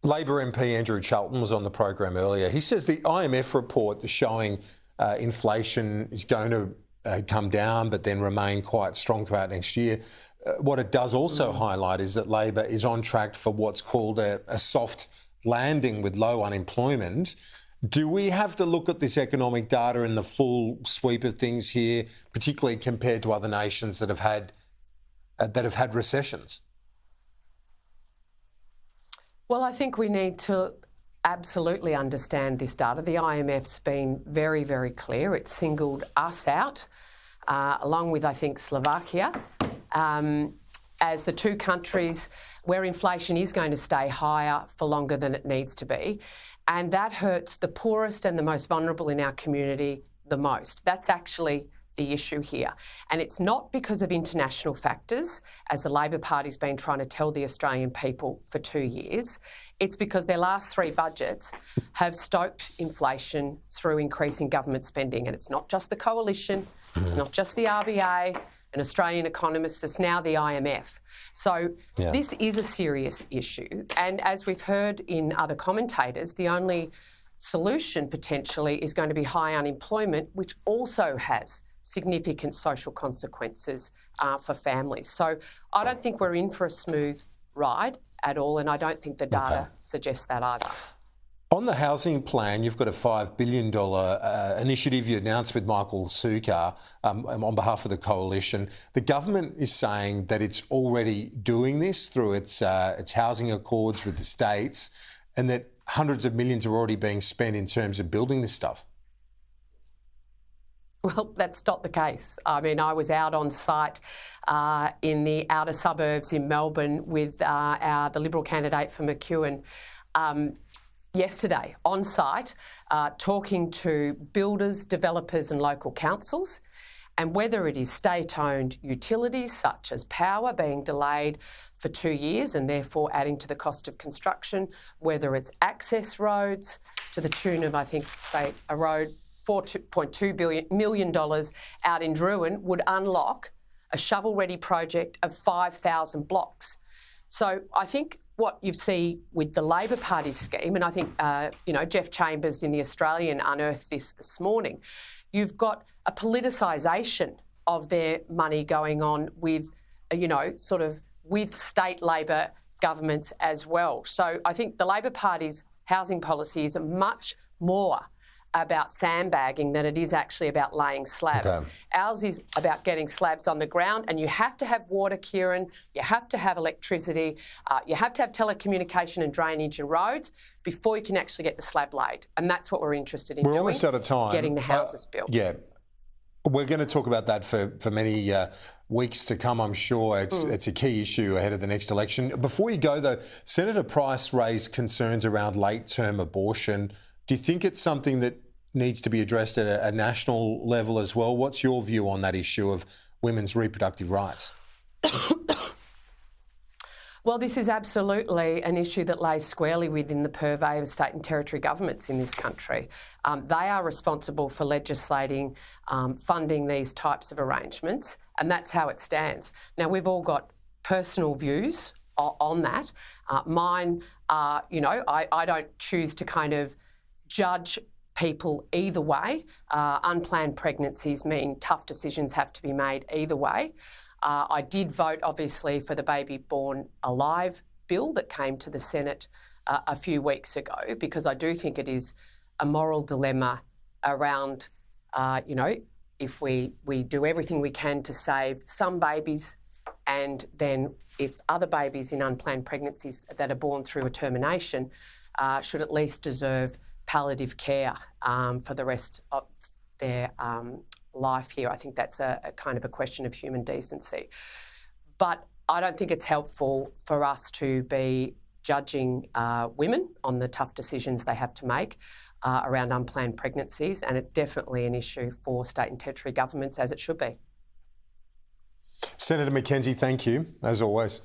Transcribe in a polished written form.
Labor MP Andrew Charlton was on the program earlier. He says the IMF report is showing inflation is going to come down but then remain quite strong throughout next year. What it does also highlight is that Labor is on track for what's called a soft landing with low unemployment. Do we have to look at this economic data in the full sweep of things here, particularly compared to other nations that have had recessions? Well, I think we need to absolutely understand this data. The IMF's been very, very clear. It's singled us out, along with, I think, Slovakia, as the two countries where inflation is going to stay higher for longer than it needs to be. And that hurts the poorest and the most vulnerable in our community the most. That's actually the issue here. And it's not because of international factors, as the Labor Party's been trying to tell the Australian people for 2 years. It's because their last three budgets have stoked inflation through increasing government spending. And it's not just the Coalition, it's not just the RBA and Australian economists, it's now the IMF. So this is a serious issue. And as we've heard in other commentators, the only solution potentially is going to be high unemployment, which also has significant social consequences for families. So I don't think we're in for a smooth ride at all, and I don't think the data suggests that either. On the housing plan, you've got a $5 billion initiative you announced with Michael Sukkar on behalf of the Coalition. The government is saying that it's already doing this through its housing accords with the states, and that hundreds of millions are already being spent in terms of building this stuff. Well, that's not the case. I mean, I was out on site in the outer suburbs in Melbourne with the Liberal candidate for McEwen yesterday on site, talking to builders, developers and local councils. And whether it is state-owned utilities such as power being delayed for 2 years and therefore adding to the cost of construction, whether it's access roads to the tune of, I think, say, a road $4.2 million out in Druin would unlock a shovel-ready project of 5,000 blocks. So I think what you see with the Labor Party's scheme, and I think, Jeff Chambers in The Australian unearthed this morning, you've got a politicisation of their money going on with, with state Labor governments as well. So I think the Labor Party's housing policy is much more about sandbagging than it is actually about laying slabs. Okay. Ours is about getting slabs on the ground, and you have to have water, Kieran, you have to have electricity, you have to have telecommunication and drainage and roads before you can actually get the slab laid. And that's what we're interested in doing. We're almost out of time. Getting the houses built. Yeah. We're going to talk about that for many weeks to come, I'm sure. It's a key issue ahead of the next election. Before you go, though, Senator Price raised concerns around late-term abortion. Do you think it's something that needs to be addressed at a national level as well? What's your view on that issue of women's reproductive rights? Well, this is absolutely an issue that lays squarely within the purvey of state and territory governments in this country. They are responsible for legislating, funding these types of arrangements, and that's how it stands. Now, we've all got personal views on that. Mine are, I don't choose to kind of judge people either way. Unplanned pregnancies mean tough decisions have to be made either way. I did vote, obviously, for the Baby Born Alive bill that came to the Senate a few weeks ago, because I do think it is a moral dilemma around, if we do everything we can to save some babies, and then if other babies in unplanned pregnancies that are born through a termination should at least deserve palliative care for the rest of their life here. I think that's a kind of a question of human decency. But I don't think it's helpful for us to be judging women on the tough decisions they have to make around unplanned pregnancies, and it's definitely an issue for state and territory governments, as it should be. Senator McKenzie, thank you, as always.